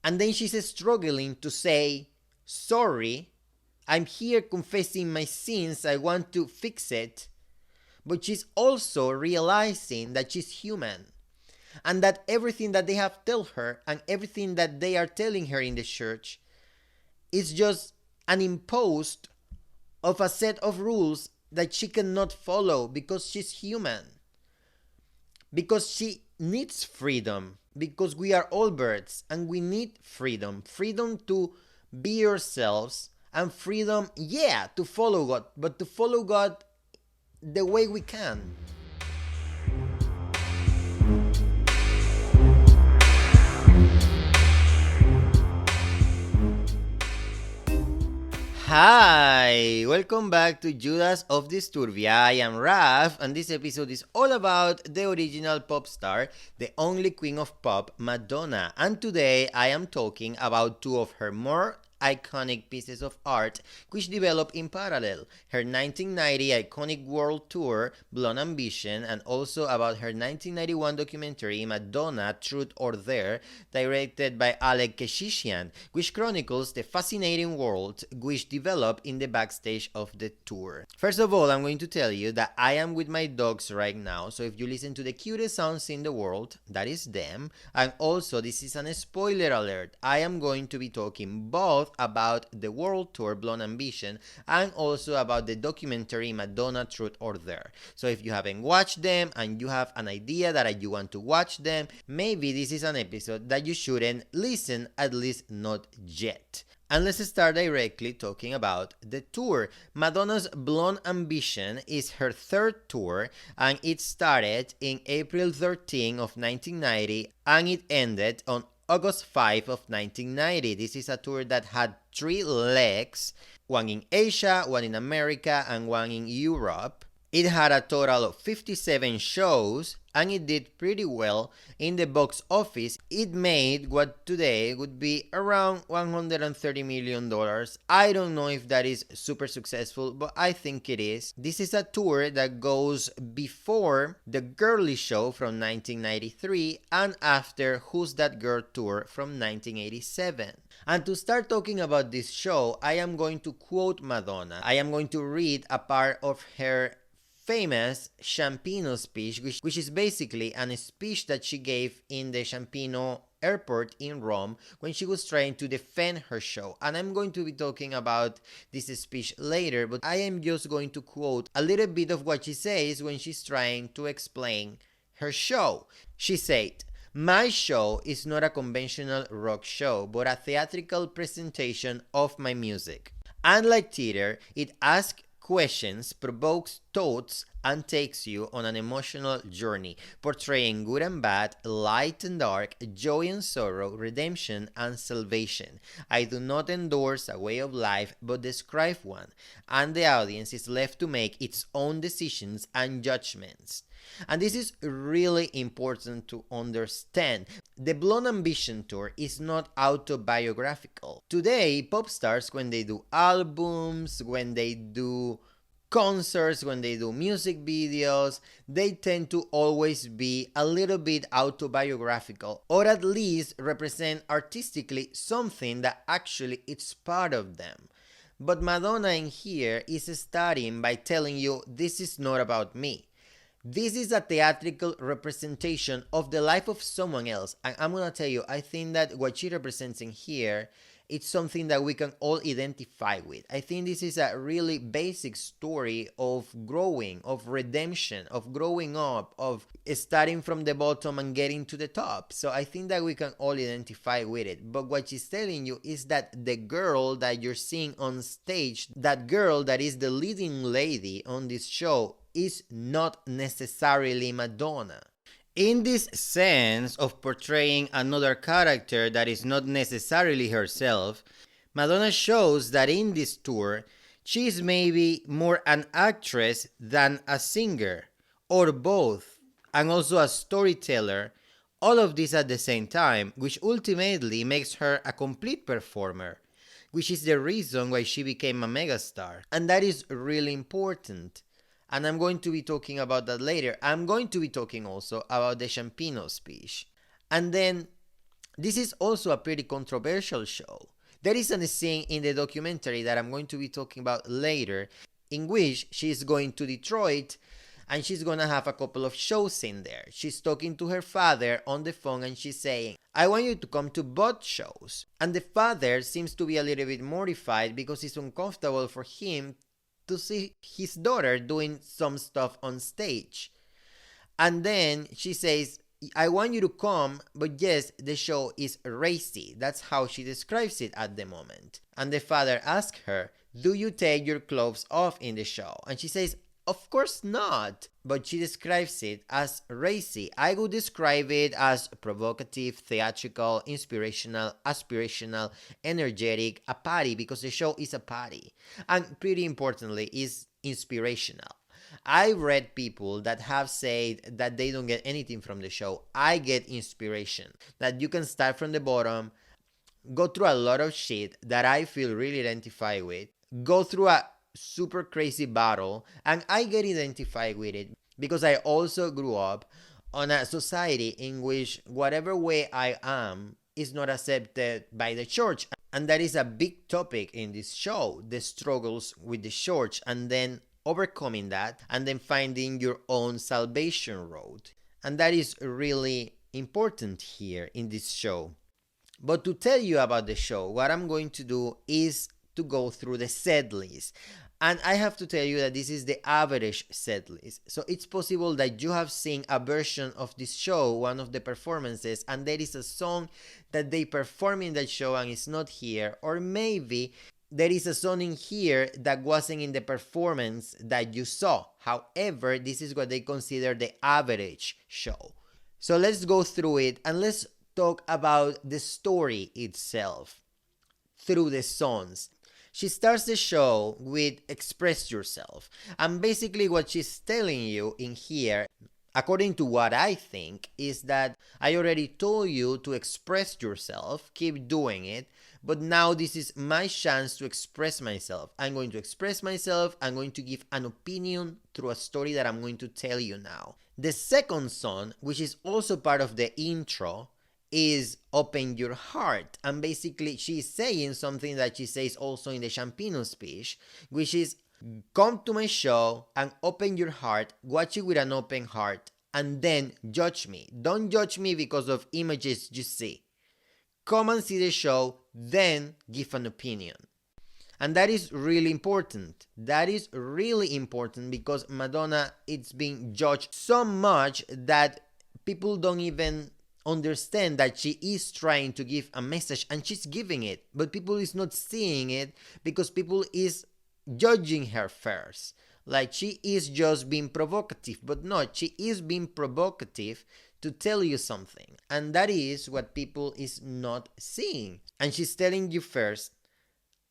And then she's struggling to say, sorry, I'm here confessing my sins, I want to fix it. But she's also realizing that she's human and that everything that they have told her and everything that they are telling her in the church is just an imposed of a set of rules that she cannot follow because she's human. Because she needs freedom. Because we are all birds and we need freedom. Freedom to be yourselves and freedom, to follow God, but to follow God the way we can. Hi! Welcome back to Judas of Disturbia. I am Raf, and this episode is all about the original pop star, the only queen of pop, Madonna. And today I am talking about two of her more iconic pieces of art which develop in parallel: her 1990 iconic world tour Blonde Ambition, and also about her 1991 documentary Madonna, Truth or Dare, directed by Alec Keshishian, which chronicles the fascinating world which developed in the backstage of the tour. First of all, I'm going to tell you that I am with my dogs right now, so if you listen to the cutest sounds in the world, that is them. And also, this is a spoiler alert, I am going to be talking both about the world tour Blonde Ambition and also about the documentary Madonna, Truth or Dare. So if you haven't watched them and you have an idea that you want to watch them, maybe this is an episode that you shouldn't listen, at least not yet. And let's start directly talking about the tour. Madonna's Blonde Ambition is her third tour, and it started in April 13 of 1990 and it ended on August 5 of 1990. This is a tour that had 3 legs, one in Asia, one in America, and one in Europe. It had a total of 57 shows, and it did pretty well in the box office. It made what today would be around $130 million. I don't know if that is super successful, but I think it is. This is a tour that goes before the Girly Show from 1993 and after Who's That Girl tour from 1987. And to start talking about this show, I am going to quote Madonna. I am going to read a part of her famous Ciampino speech, which is basically a speech that she gave in the Ciampino airport in Rome when she was trying to defend her show. And I'm going to be talking about this speech later, but I am just going to quote a little bit of what she says when she's trying to explain her show. She said, "My show is not a conventional rock show, but a theatrical presentation of my music. Unlike theater, it asks questions, provokes thoughts, and takes you on an emotional journey, portraying good and bad, light and dark, joy and sorrow, redemption and salvation. I do not endorse a way of life, but describe one, and the audience is left to make its own decisions and judgments." And this is really important to understand. The Blonde Ambition tour is not autobiographical. Today, pop stars, when they do albums, when they do concerts, when they do music videos, they tend to always be a little bit autobiographical, or at least represent artistically something that actually it's part of them. But Madonna in here is starting by telling you, this is not about me. This is a theatrical representation of the life of someone else. And I'm gonna tell you, I think that what she represents in here, it's something that we can all identify with. I think this is a really basic story of growing, of redemption, of growing up, of starting from the bottom and getting to the top. So I think that we can all identify with it. But what she's telling you is that the girl that you're seeing on stage, that girl that is the leading lady on this show, is not necessarily Madonna. In this sense of portraying another character that is not necessarily herself, Madonna shows that in this tour, she is maybe more an actress than a singer, or both, and also a storyteller, all of this at the same time, which ultimately makes her a complete performer, which is the reason why she became a megastar. And that is really important. And I'm going to be talking about that later. I'm going to be talking also about the Ciampino speech. And then This is also a pretty controversial show. There is a scene in the documentary that I'm going to be talking about later in which she's going to Detroit and she's gonna have a couple of shows in there. She's talking to her father on the phone and she's saying, I want you to come to both shows. And the father seems to be a little bit mortified because it's uncomfortable for him to see his daughter doing some stuff on stage. And then she says, I want you to come, but yes, the show is racy. That's how she describes it at the moment. And the father asks her, do you take your clothes off in the show? And she says, of course not. But she describes it as racy. I would describe it as provocative, theatrical, inspirational, aspirational, energetic, a party, because the show is a party. And pretty importantly, is inspirational. I read people that have said that they don't get anything from the show. I get inspiration. That you can start from the bottom, go through a lot of shit that I feel really identified with, go through a super crazy battle, and I get identified with it because I also grew up on a society in which whatever way I am is not accepted by the church. And that is a big topic in this show, the struggles with the church, and then overcoming that, and then finding your own salvation road. And that is really important here in this show. But to tell you about the show, what I'm going to do is to go through the set list. And I have to tell you that this is the average set list. So it's possible that you have seen a version of this show, one of the performances, and there is a song that they perform in that show and it's not here. Or maybe there is a song in here that wasn't in the performance that you saw. However, this is what they consider the average show. So let's go through it and let's talk about the story itself through the songs. She starts the show with Express Yourself. And basically what she's telling you in here, according to what I think, is that I already told you to express yourself, keep doing it, but now this is my chance to express myself. I'm going to express myself, I'm going to give an opinion through a story that I'm going to tell you now. The second song, which is also part of the intro, is Open Your Heart. And basically she's saying something that she says also in the Champino speech, which is, come to my show and open your heart, watch it with an open heart, and then judge me. Don't judge me because of images you see. Come and see the show, then give an opinion. And that is really important. That is really important because Madonna is being judged so much that people don't even understand that she is trying to give a message and she's giving it, but people is not seeing it because people is judging her first. Like she is just being provocative, but not, she is being provocative to tell you something, and that is what people is not seeing. And she's telling you first,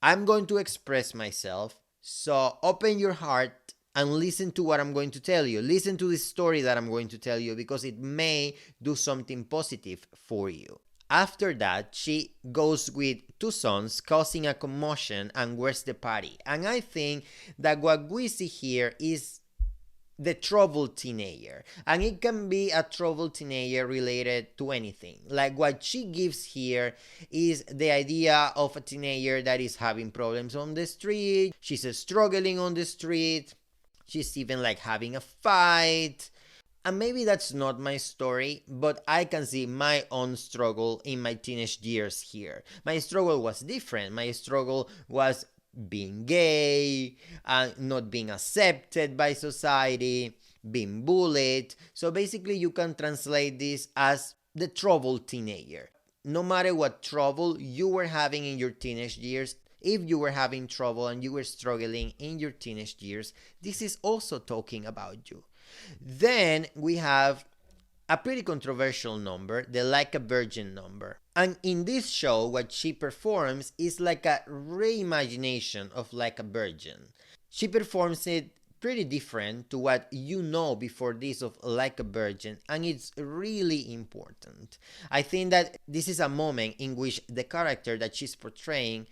I'm going to express myself, so open your heart and listen to what I'm going to tell you. Listen to the story that I'm going to tell you because it may do something positive for you. After that, she goes with two songs, Causing a Commotion and Where's the Party. And I think that what we see here is the troubled teenager. And it can be a troubled teenager related to anything. Like what she gives here is the idea of a teenager that is having problems on the street. She's struggling on the street. She's even like having a fight. And maybe that's not my story, but I can see my own struggle in my teenage years here. My struggle was different. My struggle was being gay, not being accepted by society, being bullied. So basically you can translate this as the troubled teenager. No matter what trouble you were having in your teenage years, if you were having trouble and you were struggling in your teenage years, this is also talking about you. Then we have a pretty controversial number, the Like a Virgin number. And in this show, what she performs is like a reimagination of Like a Virgin. She performs it pretty different to what you know before this of Like a Virgin, and it's really important. I think that this is a moment in which the character that she's portraying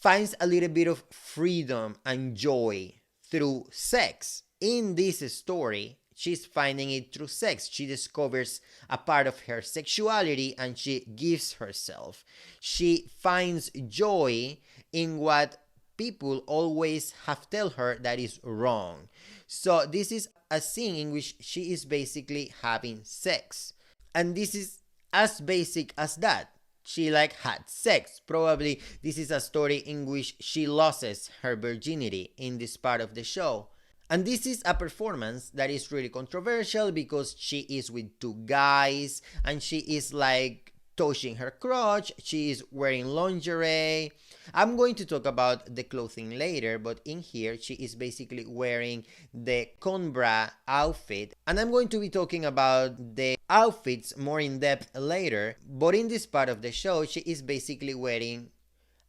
finds a little bit of freedom and joy through sex. In this story, she's finding it through sex. She discovers a part of her sexuality and she gives herself. She finds joy in what people always have tell her that is wrong. So this is a scene in which she is basically having sex. And this is as basic as that. She like had sex. Probably this is a story in which she loses her virginity in this part of the show. And this is a performance that is really controversial because she is with two guys and she is like touching her crotch. She is wearing lingerie. I'm going to talk about the clothing later, but in here she is basically wearing the Conbra outfit. And I'm going to be talking about the outfits more in depth later. But in this part of the show, she is basically wearing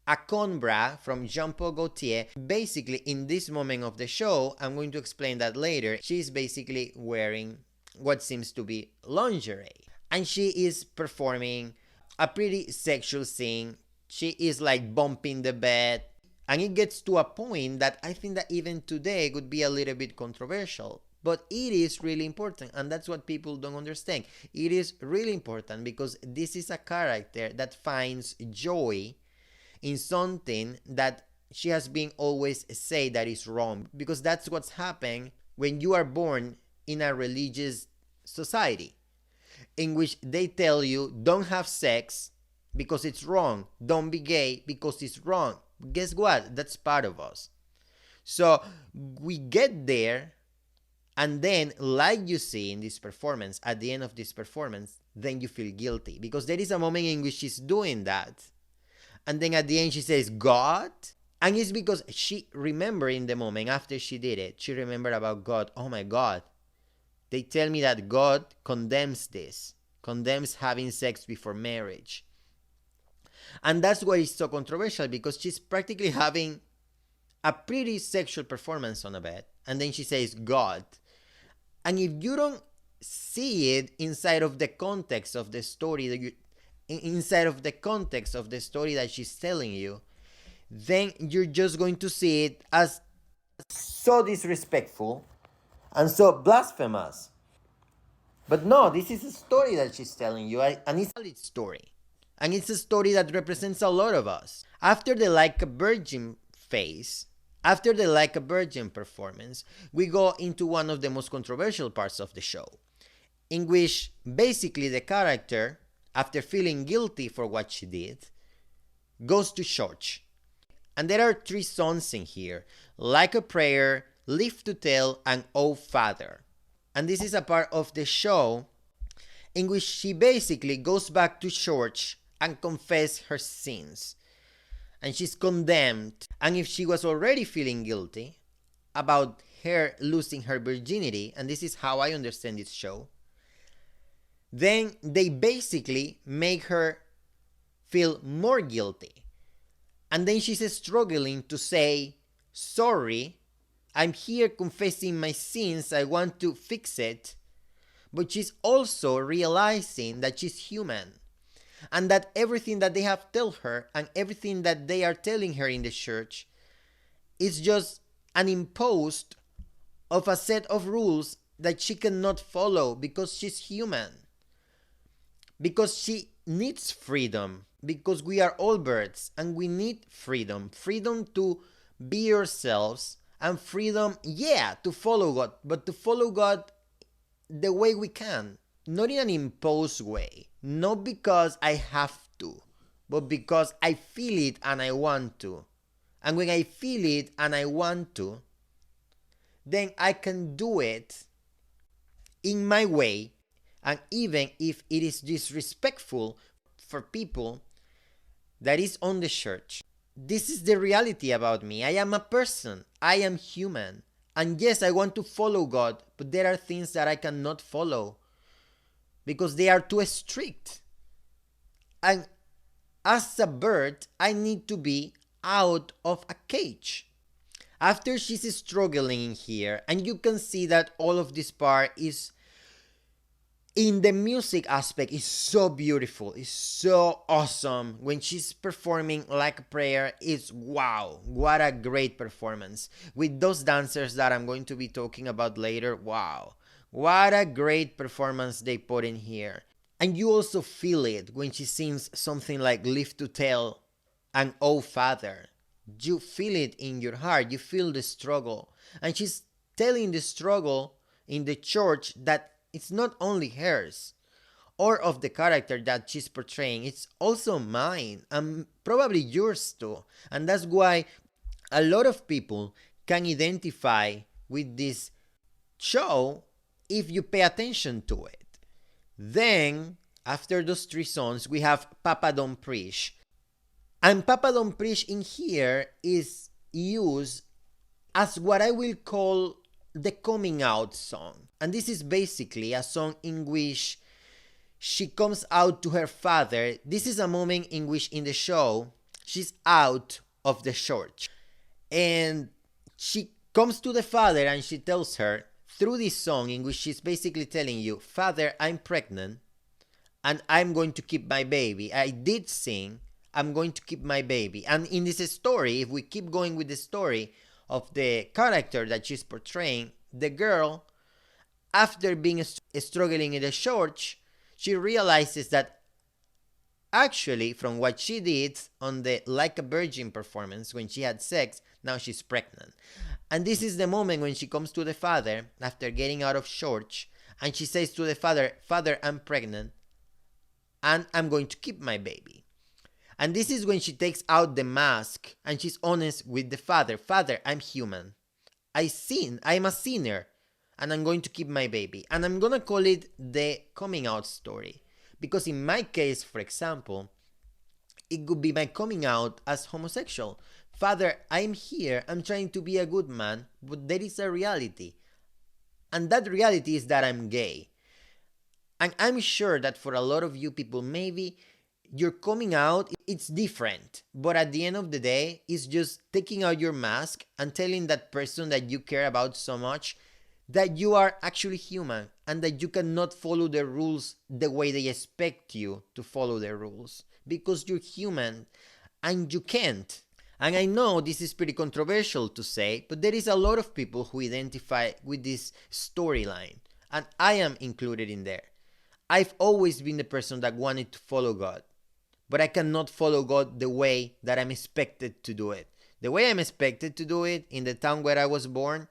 a Conbra from Jean Paul Gaultier. Basically, in this moment of the show, I'm going to explain that later, she's basically wearing what seems to be lingerie. And she is performing a pretty sexual scene. She is like bumping the bed. And it gets to a point that I think that even today would be a little bit controversial. But it is really important, and that's what people don't understand. It is really important because this is a character that finds joy in something that she has been always say that is wrong, because that's what's happening when you are born in a religious society in which they tell you don't have sex because it's wrong, don't be gay because it's wrong. Guess what? That's part of us. So we get there, and then like you see in this performance, at the end of this performance, then you feel guilty because there is a moment in which she's doing that. And then at the end she says, God? And it's because she remembered in the moment after she did it, she remembered about God. Oh my God. They tell me that God condemns this, condemns having sex before marriage. And that's why it's so controversial, because she's practically having a pretty sexual performance on a bed. And then she says, God. And if you don't see it inside of the context of the story that she's telling you, then you're just going to see it as so disrespectful and so blasphemous. But no, this is a story that she's telling you, and it's a valid story. And it's a story that represents a lot of us. After the Like a Virgin phase, after the Like a Virgin performance, we go into one of the most controversial parts of the show, in which basically the character, after feeling guilty for what she did, goes to church. And there are 3 songs in here: Like a Prayer, Live to Tell, and Oh Father. And this is a part of the show in which she basically goes back to church and confesses her sins. And she's condemned. And if she was already feeling guilty about her losing her virginity, and this is how I understand this show, then they basically make her feel more guilty. And then she's struggling to say, sorry, I'm here confessing my sins, I want to fix it. But she's also realizing that she's human, and that everything that they have told her and everything that they are telling her in the church is just an imposed of a set of rules that she cannot follow because she's human. Because she needs freedom, because we are all birds and we need freedom. Freedom to be yourselves, and freedom, to follow God, but to follow God the way we can, not in an imposed way, not because I have to, but because I feel it and I want to. And when I feel it and I want to, then I can do it in my way. And even if it is disrespectful for people that is on the church, this is the reality about me. I am a person. I am human. And yes, I want to follow God, but there are things that I cannot follow because they are too strict. And as a bird, I need to be out of a cage. After she's struggling in here, and you can see that all of this part is in the music aspect is so beautiful, it's so awesome. When she's performing Like a Prayer, it's wow, what a great performance. With those dancers that I'm going to be talking about later, wow, What a great performance they put in here. And you also feel it when she sings something like Live to Tell and Oh Father. You feel it in your heart. You feel the struggle. And she's telling the struggle in the church that it's not only hers or of the character that she's portraying, it's also mine and probably yours too. And that's why a lot of people can identify with this show if you pay attention to it. Then, after those three songs, we have Papa Don't Preach. And Papa Don't Preach in here is used as what I will call the coming out song. And this is basically a song in which she comes out to her father. This is a moment in which in the show she's out of the church. And she comes to the father and she tells her through this song in which she's basically telling you, Father, I'm pregnant and I'm going to keep my baby. I did sing, I'm going to keep my baby. And in this story, if we keep going with the story of the character that she's portraying, the girl, after being struggling in the church, she realizes that actually, from what she did on the Like a Virgin performance when she had sex, now she's pregnant. And this is the moment when she comes to the father after getting out of church and she says to the father, Father, I'm pregnant and I'm going to keep my baby. And this is when she takes out the mask and she's honest with the father. Father, I'm human. I sin. I'm a sinner. And I'm going to keep my baby. And I'm going to call it the coming out story. Because in my case, for example, it could be my coming out as homosexual. Father, I'm here. I'm trying to be a good man. But there is a reality. And that reality is that I'm gay. And I'm sure that for a lot of you people, maybe your coming out, it's different. But at the end of the day, it's just taking out your mask and telling that person that you care about so much that you are actually human and that you cannot follow the rules the way they expect you to follow the rules. Because you're human and you can't. And I know this is pretty controversial to say, but there is a lot of people who identify with this storyline. And I am included in there. I've always been the person that wanted to follow God. But I cannot follow God the way that I'm expected to do it. The way I'm expected to do it in the town where I was born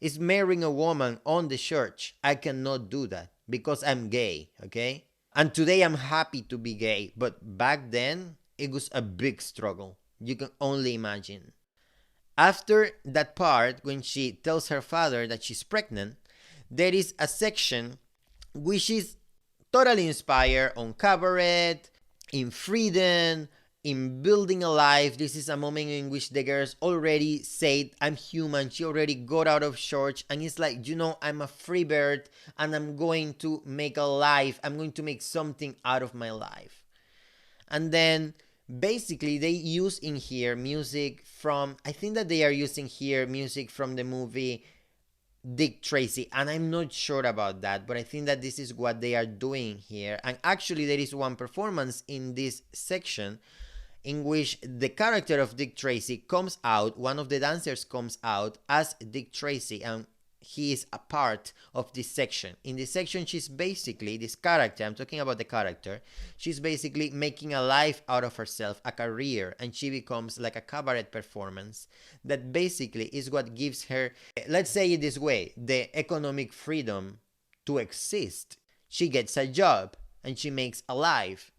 is marrying a woman on the church. I cannot do that because I'm gay, okay? And today I'm happy to be gay, but back then it was a big struggle. You can only imagine. After that part, when she tells her father that she's pregnant, there is a section which is totally inspired on cabaret, in freedom, in building a life. This is a moment in which the girls already said, I'm human. She already got out of church and it's like, I'm a free bird and I'm going to make a life. I'm going to make something out of my life. And then basically they use in here music from, I think that they are using here music from the movie Dick Tracy, and I'm not sure about that, but I think that this is what they are doing here. And actually there is one performance in this section in which the character of Dick Tracy comes out, one of the dancers comes out as Dick Tracy, and he is a part of this section. In this section, she's basically, this character, I'm talking about the character, she's basically making a life out of herself, a career, and she becomes like a cabaret performance that basically is what gives her, let's say it this way, the economic freedom to exist. She gets a job and she makes a life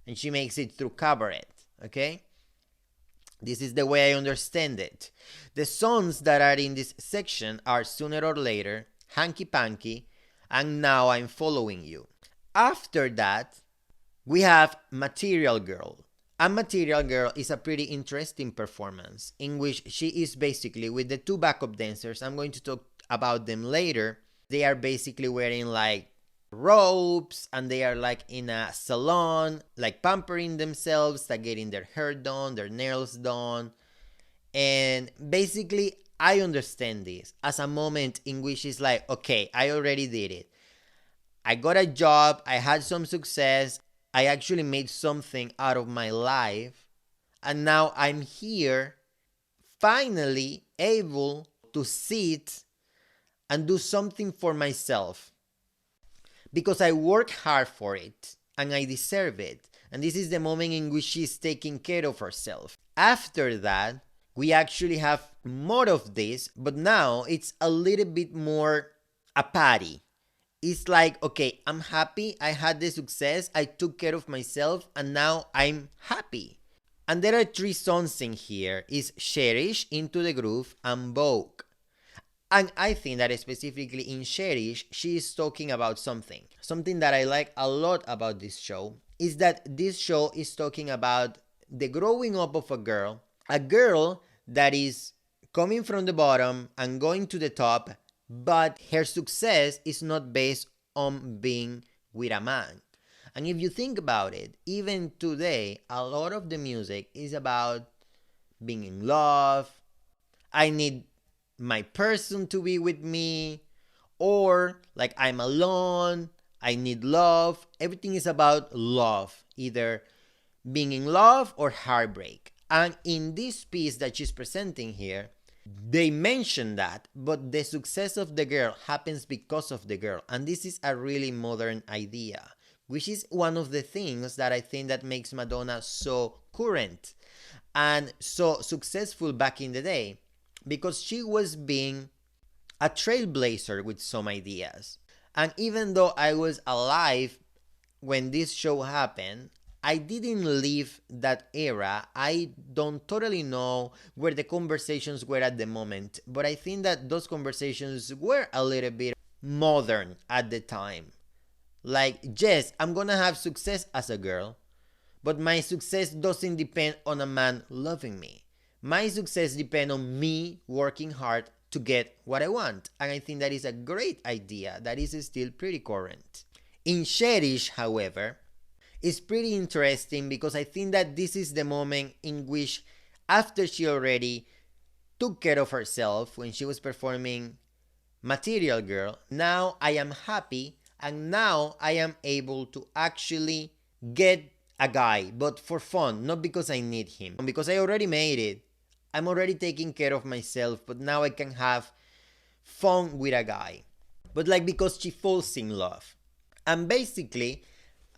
and she makes it through cabaret, okay? This is the way I understand it. The songs that are in this section are Sooner or Later, Hanky Panky, and Now I'm Following You. After that, we have Material Girl. And Material Girl is a pretty interesting performance in which she is basically with the two backup dancers. I'm going to talk about them later. They are basically wearing like robes and they are like in a salon, like pampering themselves, like getting their hair done, their nails done. And basically I understand this as a moment in which it's like, okay, I already did it. I got a job, I had some success, I actually made something out of my life, and now I'm here finally able to sit and do something for myself because I work hard for it and I deserve it. And this is the moment in which she's taking care of herself. After that, we actually have more of this, but now it's a little bit more a party. It's like, okay, I'm happy, I had the success, I took care of myself, and now I'm happy. And there are three songs in here. Is Cherish, Into the Groove, and Vogue. And I think that specifically in Cherish, she is talking about something. Something that I like a lot about this show is that this show is talking about the growing up of a girl that is coming from the bottom and going to the top, but her success is not based on being with a man. And if you think about it, even today, a lot of the music is about being in love. I need my person to be with me, or like I'm alone, I need love. Everything is about love, either being in love or heartbreak. And in this piece that she's presenting here, they mention that, but the success of the girl happens because of the girl. And this is a really modern idea, which is one of the things that I think that makes Madonna so current and so successful back in the day, because she was being a trailblazer with some ideas. And even though I was alive when this show happened, I didn't live that era. I don't totally know where the conversations were at the moment, but I think that those conversations were a little bit modern at the time. Like, yes, I'm gonna have success as a girl, but my success doesn't depend on a man loving me. My success depends on me working hard to get what I want. And I think that is a great idea that is still pretty current. In Cherish, however, it's pretty interesting because I think that this is the moment in which, after she already took care of herself when she was performing Material Girl, now I am happy and now I am able to actually get a guy, but for fun, not because I need him. Because I already made it. I'm already taking care of myself, but now I can have fun with a guy. But like because she falls in love. And basically,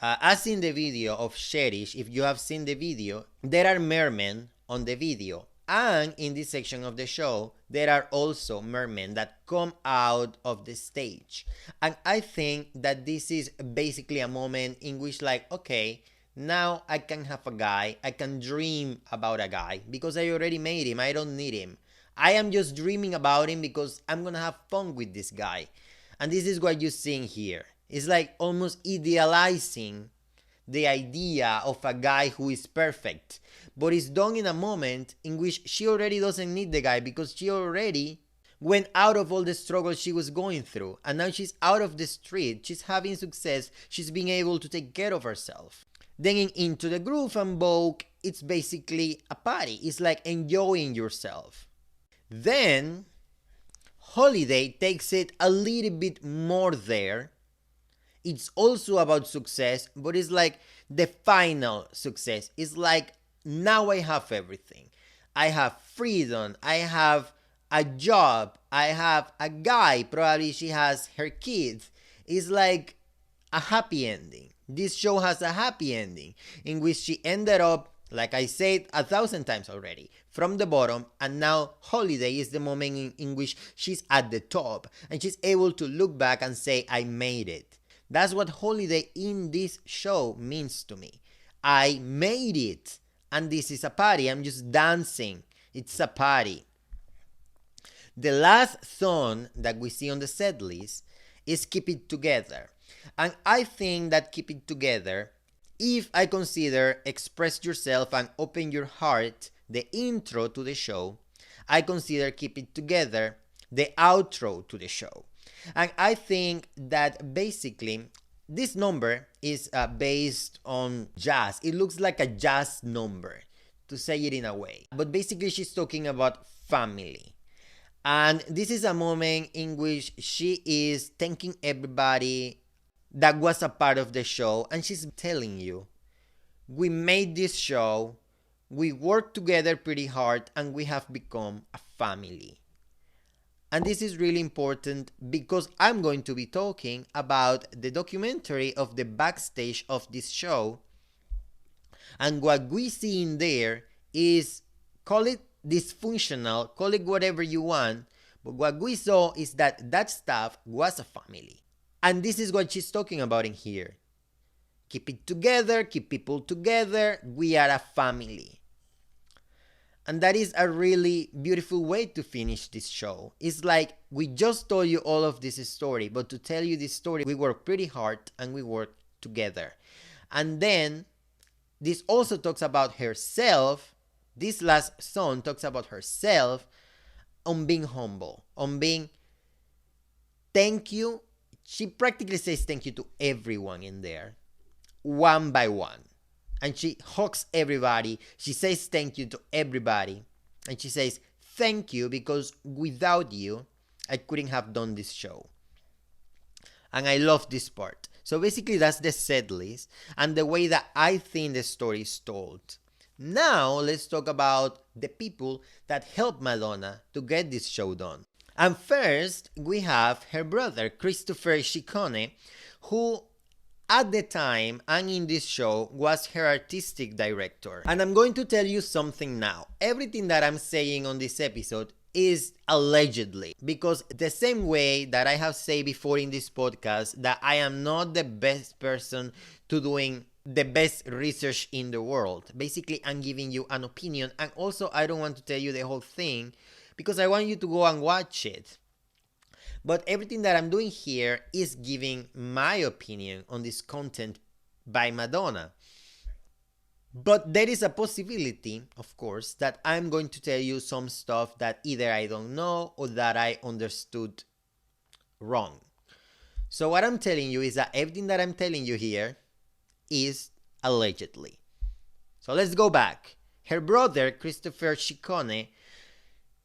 as in the video of Cherish, if you have seen the video, there are mermen on the video. And in this section of the show, there are also mermen that come out of the stage. And I think that this is basically a moment in which, like, okay, now I can have a guy, I can dream about a guy because I already made him, I don't need him. I am just dreaming about him because I'm gonna have fun with this guy. And this is what you're seeing here. It's like almost idealizing the idea of a guy who is perfect, but it's done in a moment in which she already doesn't need the guy because she already went out of all the struggle she was going through, and now she's out of the street, she's having success, she's being able to take care of herself. Then Into the Groove and Vogue, it's basically a party. It's like enjoying yourself. Then Holiday takes it a little bit more there. It's also about success, but it's like the final success. It's like, now I have everything. I have freedom. I have a job. I have a guy. Probably she has her kids. It's like a happy ending. This show has a happy ending in which she ended up, like I said 1,000 times already, from the bottom, and now Holiday is the moment in which she's at the top and she's able to look back and say, I made it. That's what Holiday in this show means to me. I made it, and this is a party. I'm just dancing. It's a party. The last song that we see on the set list is Keep It Together. And I think that Keep It Together, if I consider Express Yourself and Open Your Heart the intro to the show, I consider Keep It Together the outro to the show. And I think that basically this number is based on jazz. It looks like a jazz number, to say it in a way. But basically she's talking about family. And this is a moment in which she is thanking everybody that was a part of the show, and she's telling you, we made this show, we worked together pretty hard, and we have become a family. And this is really important because I'm going to be talking about the documentary of the backstage of this show. And what we see in there is, call it dysfunctional, call it whatever you want, but what we saw is that that staff was a family. And this is what she's talking about in here. Keep it together, keep people together, we are a family. And that is a really beautiful way to finish this show. It's like we just told you all of this story, but to tell you this story, we worked pretty hard and we worked together. And then this also talks about herself. This last song talks about herself on being humble, on being thank you. She practically says thank you to everyone in there, one by one. And she hugs everybody. She says thank you to everybody. And she says thank you because without you, I couldn't have done this show. And I love this part. So basically that's the set list and the way that I think the story is told. Now let's talk about the people that helped Madonna to get this show done. And first we have her brother Christopher Ciccone, who at the time and in this show was her artistic director. And I'm going to tell you something now. Everything that I'm saying on this episode is allegedly, because the same way that I have said before in this podcast that I am not the best person to doing the best research in the world. Basically, I'm giving you an opinion, and also I don't want to tell you the whole thing because I want you to go and watch it. But everything that I'm doing here is giving my opinion on this content by Madonna. But there is a possibility, of course, that I'm going to tell you some stuff that either I don't know or that I understood wrong. So what I'm telling you is that everything that I'm telling you here is allegedly. So let's go back. Her brother, Christopher Ciccone,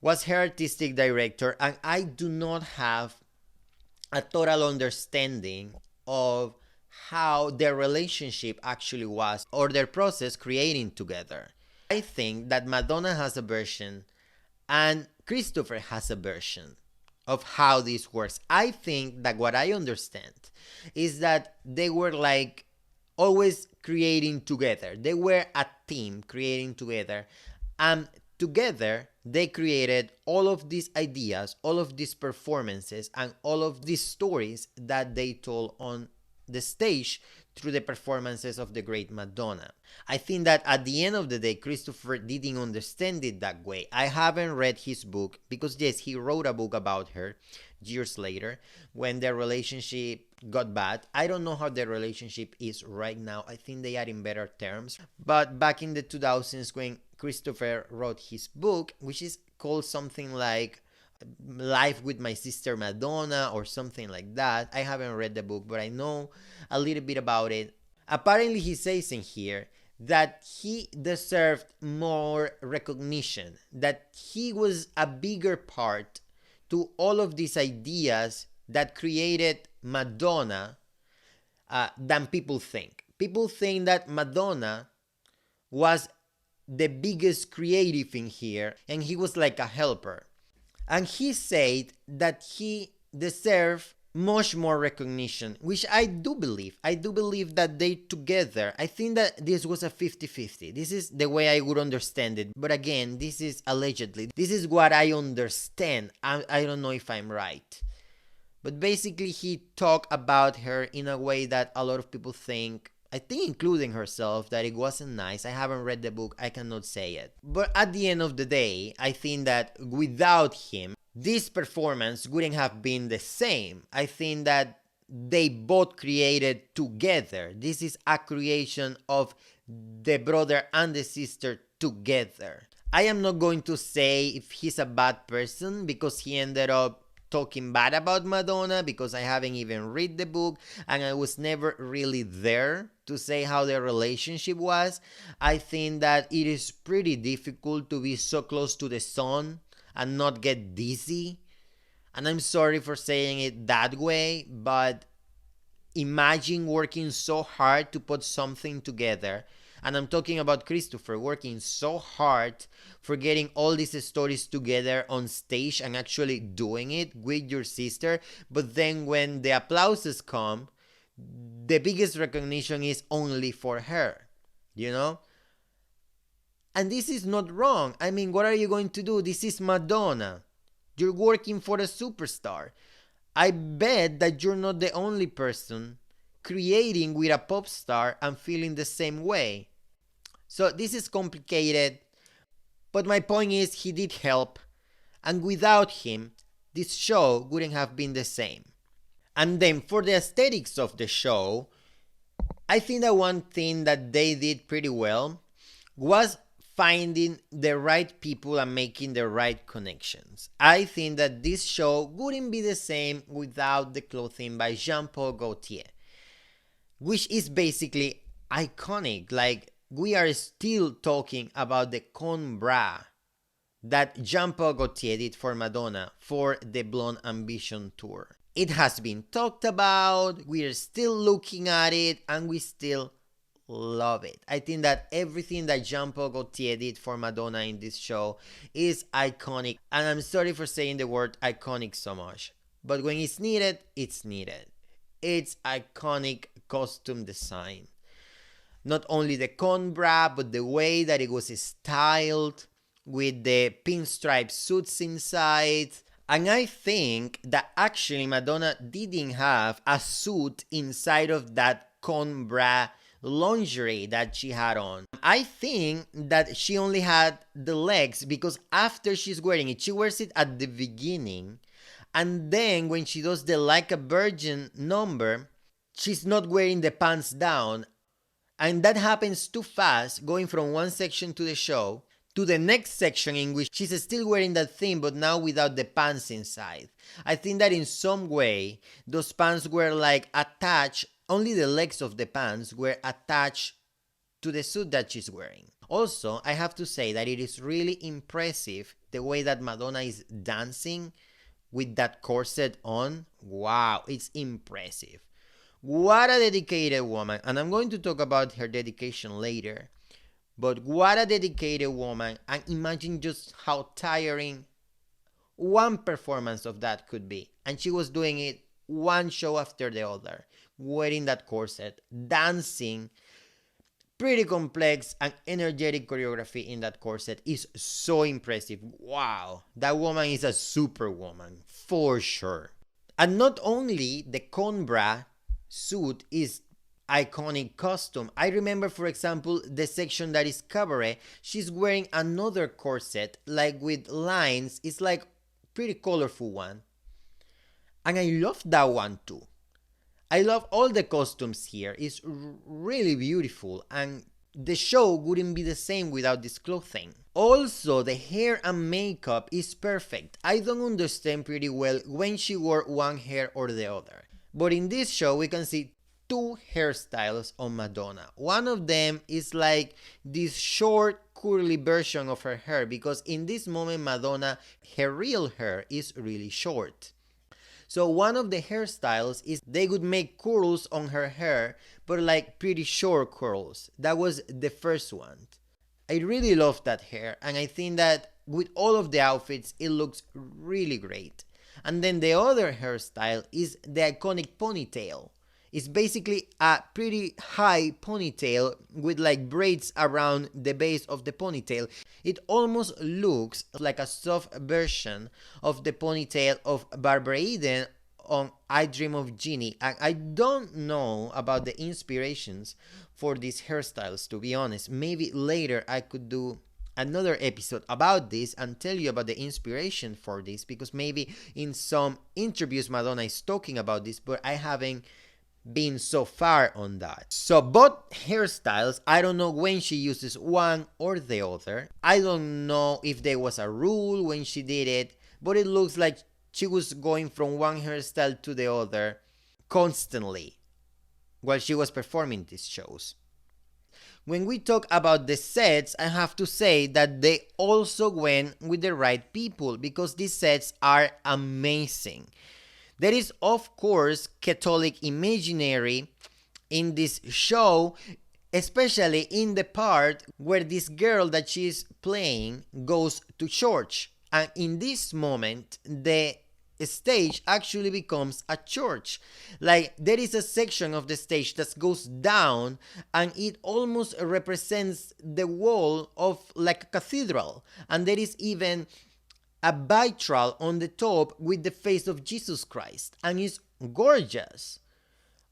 was her artistic director, and I do not have a total understanding of how their relationship actually was or their process creating together. I think that Madonna has a version and Christopher has a version of how this works. I think that what I understand is that they were like always creating together. They were a team creating together, and together they created all of these ideas, all of these performances, and all of these stories that they told on the stage through the performances of the great Madonna. I think that at the end of the day, Christopher didn't understand it that way. I haven't read his book because yes, he wrote a book about her years later when their relationship got bad. I don't know how their relationship is right now. I think they are in better terms. But back in the 2000s when Christopher wrote his book, which is called something like Life with My Sister Madonna or something like that. I haven't read the book, but I know a little bit about it. Apparently he says in here that he deserved more recognition, that he was a bigger part to all of these ideas that created Madonna than people think. People think that Madonna was the biggest creative in here and he was like a helper. And he said that he deserved much more recognition, which I do believe. I do believe that they together, I think that this was a 50-50. This is the way I would understand it. But again, this is allegedly. This is what I understand. I don't know if I'm right. But basically, he talked about her in a way that a lot of people think, I think including herself, that it wasn't nice. I haven't read the book, I cannot say it. But at the end of the day, I think that without him, this performance wouldn't have been the same. I think that they both created together. This is a creation of the brother and the sister together. I am not going to say if he's a bad person because he ended up talking bad about Madonna, because I haven't even read the book and I was never really there to say how their relationship was. I think that it is pretty difficult to be so close to the sun and not get dizzy. And I'm sorry for saying it that way, but imagine working so hard to put something together And I'm talking about Christopher working so hard for getting all these stories together on stage and actually doing it with your sister. But then when the applauses come, the biggest recognition is only for her, you know? And this is not wrong. I mean, what are you going to do? This is Madonna. You're working for a superstar. I bet that you're not the only person creating with a pop star and feeling the same way. So this is complicated, but my point is he did help, and without him, this show wouldn't have been the same. And then for the aesthetics of the show, I think that one thing that they did pretty well was finding the right people and making the right connections. I think that this show wouldn't be the same without the clothing by Jean Paul Gaultier, which is basically iconic. Like, we are still talking about the con bra that Jean Paul Gaultier did for Madonna for the Blonde Ambition tour. It has been talked about, we are still looking at it, and we still love it. I think that everything that Jean Paul Gaultier did for Madonna in this show is iconic. And I'm sorry for saying the word iconic so much, but when it's needed, it's needed. It's iconic costume design. Not only the con bra, but the way that it was styled with the pinstripe suits inside. And I think that actually Madonna didn't have a suit inside of that con bra lingerie that she had on. I think that she only had the legs, because after she's wearing it, she wears it at the beginning, and then when she does the Like a Virgin number, she's not wearing the pants down, and that happens too fast, going from one section to the show to the next section in which she's still wearing that thing, but now without the pants inside. I think that in some way those pants were like attached, only the legs of the pants were attached to the suit that she's wearing. Also, I have to say that it is really impressive the way that Madonna is dancing with that corset on. Wow, it's impressive. What a dedicated woman. And I'm going to talk about her dedication later. But what a dedicated woman. And imagine just how tiring one performance of that could be. And she was doing it one show after the other, wearing that corset, dancing. Pretty complex and energetic choreography in that corset is so impressive. Wow, that woman is a superwoman for sure. And not only the con bra suit is iconic costume. I remember, for example, the section that is cabaret. She's wearing another corset, like with lines. It's like pretty colorful one. And I love that one too. I love all the costumes here. It's really beautiful, and the show wouldn't be the same without this clothing. Also, the hair and makeup is perfect. I don't understand pretty well when she wore one hair or the other. But in this show, we can see two hairstyles on Madonna. One of them is like this short, curly version of her hair, because in this moment, Madonna, her real hair is really short. So one of the hairstyles is they would make curls on her hair, but like pretty short curls. That was the first one. I really love that hair, and I think that with all of the outfits, it looks really great. And then the other hairstyle is the iconic ponytail. It's basically a pretty high ponytail with like braids around the base of the ponytail. It almost looks like a soft version of the ponytail of Barbara Eden on I Dream of Jeannie. I don't know about the inspirations for these hairstyles, to be honest. Maybe later I could do another episode about this and tell you about the inspiration for this, because maybe in some interviews Madonna is talking about this, but I haven't been so far on that. So both hairstyles, I don't know when she uses one or the other. I don't know if there was a rule when she did it, but it looks like she was going from one hairstyle to the other constantly while she was performing these shows. When we talk about the sets, I have to say that they also went with the right people, because these sets are amazing. There is, of course, Catholic imaginary in this show. especially in the part where this girl that she's playing goes to church. And in this moment, the stage actually becomes a church. Like, there is a section of the stage that goes down and it almost represents the wall of like a cathedral. And there is even a vitral on the top with the face of Jesus Christ. And it's gorgeous.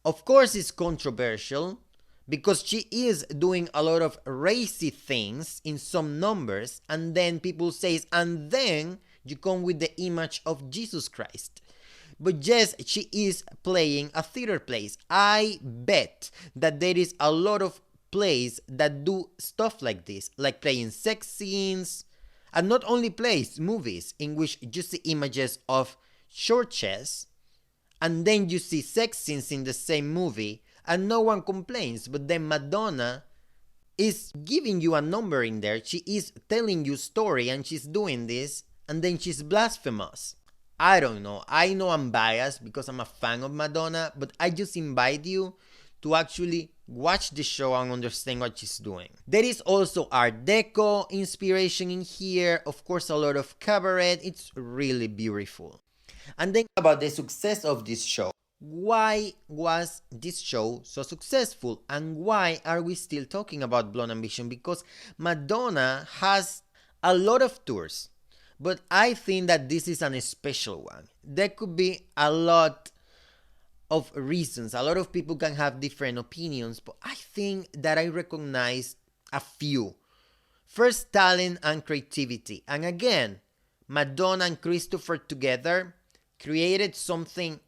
Of course, it's controversial because she is doing a lot of racy things in some numbers, and then people say, and then you come with the image of Jesus Christ. But yes, she is playing a theater plays. I bet that there is a lot of plays that do stuff like this, like playing sex scenes, and not only plays, movies in which you see images of churches, and then you see sex scenes in the same movie, and no one complains. But then Madonna is giving you a number in there. She is telling you story, and she's doing this, and then she's blasphemous. I don't know. I know I'm biased because I'm a fan of Madonna, but I just invite you to actually watch the show and understand what she's doing. There is also Art Deco inspiration in here. Of course, a lot of cabaret. It's really beautiful. And then about the success of this show. Why was this show so successful? And why are we still talking about Blonde Ambition? Because Madonna has a lot of tours. But I think that this is an special one. There could be a lot of reasons. A lot of people can have different opinions. But I think that I recognize a few. First, talent and creativity. And again, Madonna and Christopher together created something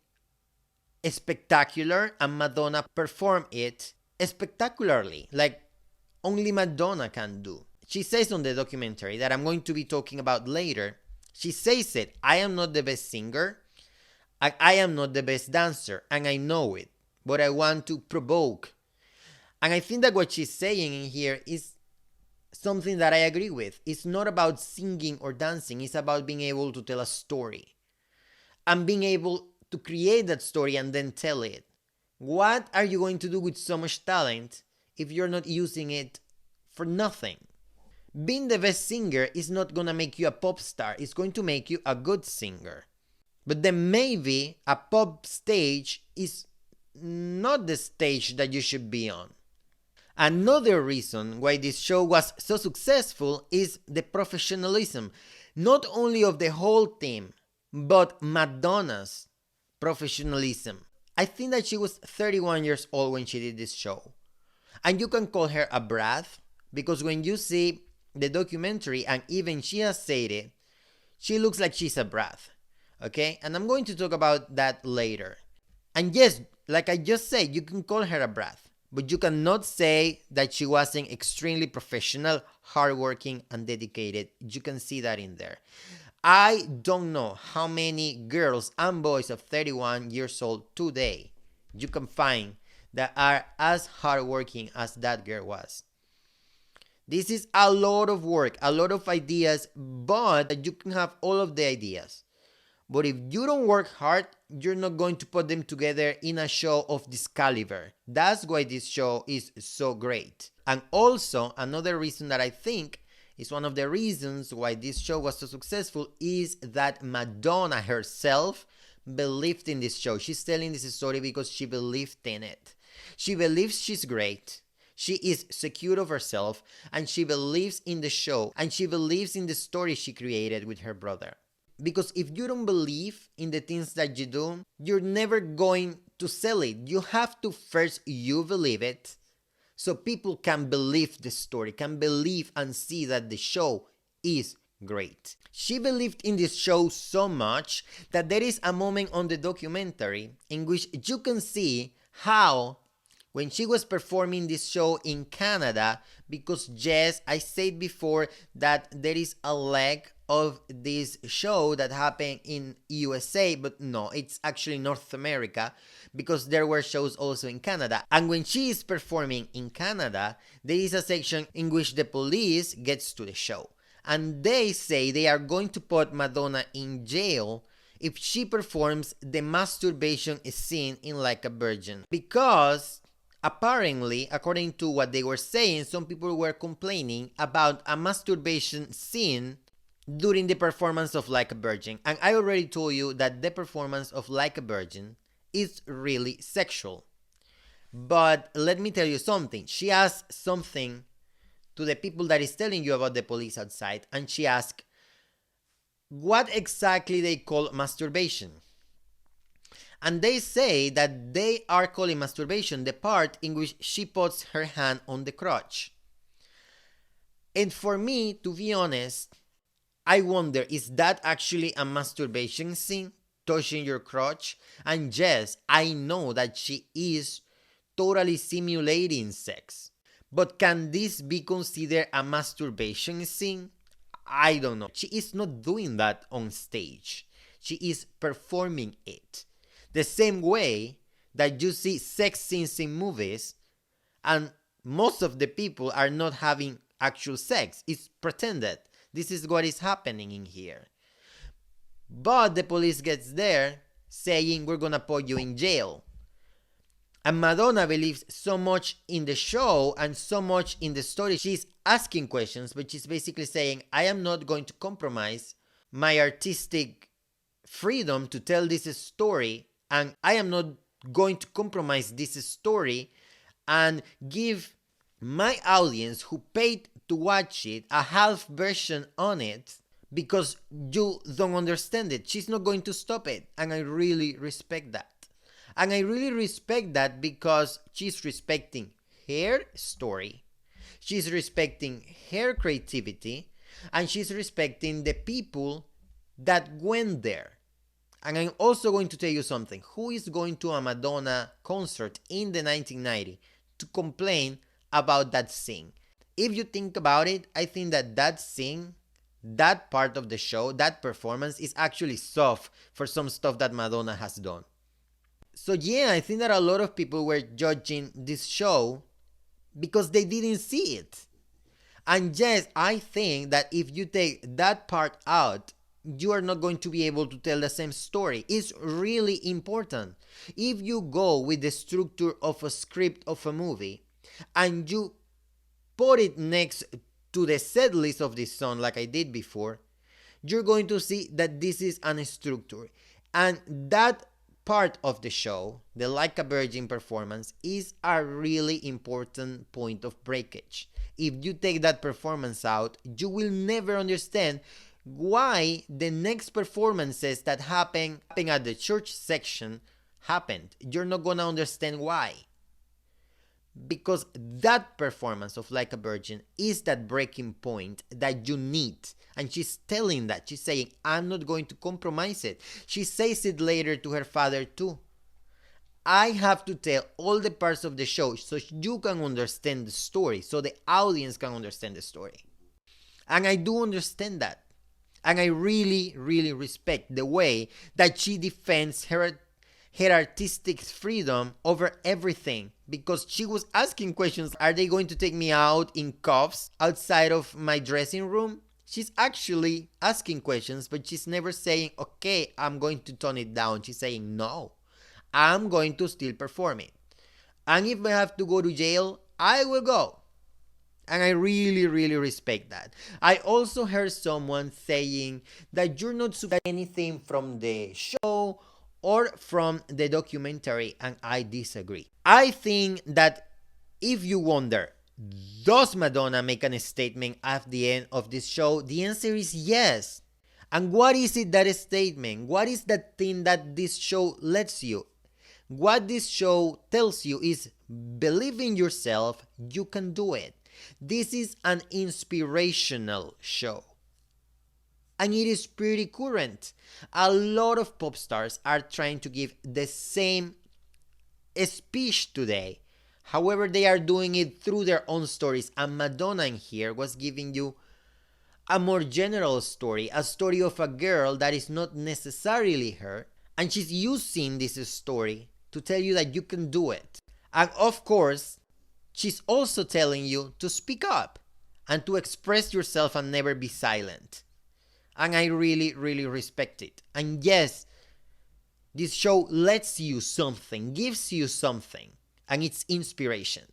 spectacular, and Madonna performed it spectacularly, like only Madonna can do. She says on the documentary that I'm going to be talking about later, she says it, I am not the best singer, I am not the best dancer, and I know it, but I want to provoke. And I think that what she's saying in here is something that I agree with. It's not about singing or dancing, it's about being able to tell a story. And being able to create that story and then tell it. What are you going to do with so much talent if you're not using it for nothing? Being the best singer is not going to make you a pop star. It's going to make you a good singer. But then maybe a pop stage is not the stage that you should be on. Another reason why this show was so successful is the professionalism, not only of the whole team, but Madonna's professionalism. I think that she was 31 years old when she did this show. And you can call her a brat, because when you see the documentary, and even she has said it, she looks like she's a brat. Okay? And I'm going to talk about that later. And yes, like I just said, you can call her a brat, but you cannot say that she wasn't extremely professional, hardworking, and dedicated. You can see that in there. I don't know how many girls and boys of 31 years old today you can find that are as hardworking as that girl was. This is a lot of work, a lot of ideas, but you can have all of the ideas. But if you don't work hard, you're not going to put them together in a show of this caliber. That's why this show is so great. And also, another reason that I think is one of the reasons why this show was so successful is that Madonna herself believed in this show. She's telling this story because she believed in it. She believes she's great. She is secure of herself, and she believes in the show, and she believes in the story she created with her brother. Because if you don't believe in the things that you do, you're never going to sell it. You have to first you believe it, so people can believe the story, can believe and see that the show is great. She believed in this show so much that there is a moment on the documentary in which you can see how, when she was performing this show in Canada, because yes, I said before that there is a leg of this show that happened in USA, but no, it's actually North America, because there were shows also in Canada. And when she is performing in Canada, there is a section in which the police gets to the show, and they say they are going to put Madonna in jail if she performs the masturbation scene in Like a Virgin, because Apparently, according to what they were saying, some people were complaining about a masturbation scene during the performance of Like a Virgin. And I already told you that the performance of Like a Virgin is really sexual. But let me tell you something. She asked something to the people that is telling you about the police outside, and she asked what exactly they call masturbation. And they say that they are calling masturbation the part in which she puts her hand on the crotch. And for me, to be honest, I wonder, is that actually a masturbation scene? Touching your crotch? And yes, I know that she is totally simulating sex. But can this be considered a masturbation scene? I don't know. She is not doing that on stage. She is performing it. The same way that you see sex scenes in movies and most of the people are not having actual sex. It's pretended. This is what is happening in here. But the police gets there saying we're gonna put you in jail. And Madonna believes so much in the show and so much in the story. She's asking questions, but she's basically saying, I am not going to compromise my artistic freedom to tell this story, and I am not going to compromise this story and give my audience who paid to watch it a half version on it because you don't understand it. She's not going to stop it, and I really respect that. And I really respect that because she's respecting her story, she's respecting her creativity, and she's respecting the people that went there. And I'm also going to tell you something. Who is going to a Madonna concert in the 1990 to complain about that scene? If you think about it, I think that that scene, that part of the show, that performance is actually soft for some stuff that Madonna has done. So yeah, I think that a lot of people were judging this show because they didn't see it. And yes, I think that if you take that part out, you are not going to be able to tell the same story. It's really important. If you go with the structure of a script of a movie and you put it next to the set list of this song like I did before, you're going to see that this is an structure. And that part of the show, the Like a Virgin performance, is a really important point of breakage. If you take that performance out, you will never understand why the next performances that happen at the church section happened. You're not gonna understand why. Because that performance of Like a Virgin is that breaking point that you need. And she's telling that. She's saying, I'm not going to compromise it. She says it later to her father too. I have to tell all the parts of the show so you can understand the story, so the audience can understand the story. And I do understand that. And I really, really respect the way that she defends her artistic freedom over everything, because she was asking questions. Are they going to take me out in cuffs outside of my dressing room? She's actually asking questions, but she's never saying, okay, I'm going to tone it down. She's saying, no, I'm going to still perform it. And if I have to go to jail, I will go. And I really, really respect that. I also heard someone saying that you're not supposed to get anything from the show or from the documentary, and I disagree. I think that if you wonder, does Madonna make a statement at the end of this show? The answer is yes. And what is it, that statement? What is that thing that this show lets you? What this show tells you is, believe in yourself, you can do it. This is an inspirational show. And it is pretty current. A lot of pop stars are trying to give the same speech today. However, they are doing it through their own stories. And Madonna in here was giving you a more general story, a story of a girl that is not necessarily her. And she's using this story to tell you that you can do it. And of course, she's also telling you to speak up and to express yourself and never be silent. And I really, really respect it. And yes, this show lets you something, gives you something. and its inspiration.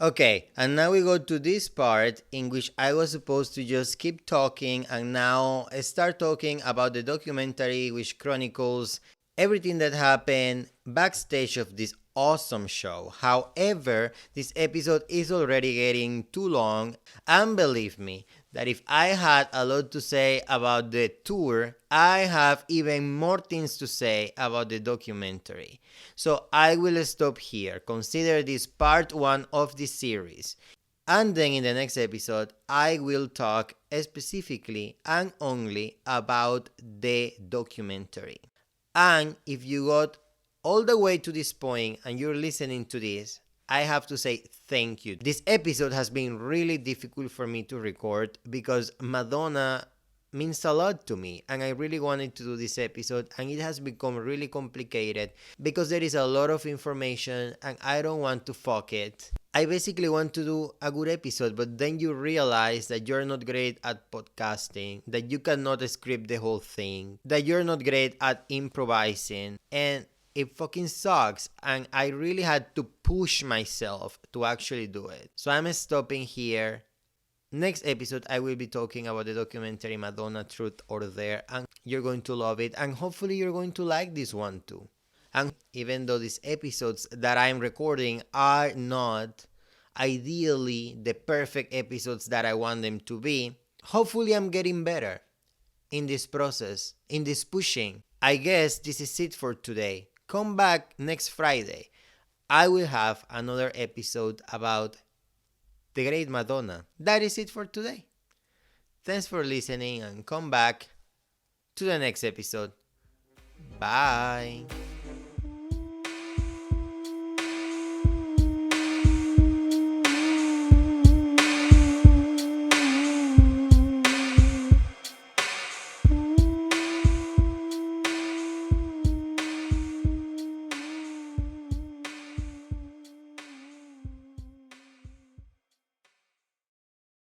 Okay, and now we go to this part in which I was supposed to just keep talking and now start talking about the documentary which chronicles everything that happened backstage of this awesome show. However, this episode is already getting too long, and believe me, that if I had a lot to say about the tour, I have even more things to say about the documentary. So I will stop here. Consider this part 1 of this series. And then in the next episode, I will talk specifically and only about the documentary. And if you got all the way to this point and you're listening to this, I have to say thank you. This episode has been really difficult for me to record because Madonna means a lot to me and I really wanted to do this episode, and it has become really complicated because there is a lot of information and I don't want to fuck it. I basically want to do a good episode, but then you realize that you're not great at podcasting, that you cannot script the whole thing, that you're not great at improvising, and it fucking sucks, and I really had to push myself to actually do it. So I'm stopping here. Next episode, I will be talking about the documentary Madonna, Truth or Dare, and you're going to love it, and hopefully you're going to like this one too. And even though these episodes that I'm recording are not ideally the perfect episodes that I want them to be, hopefully I'm getting better in this process, in this pushing. I guess this is it for today. Come back next Friday. I will have another episode about the great Madonna. That is it for today. Thanks for listening and come back to the next episode. Bye.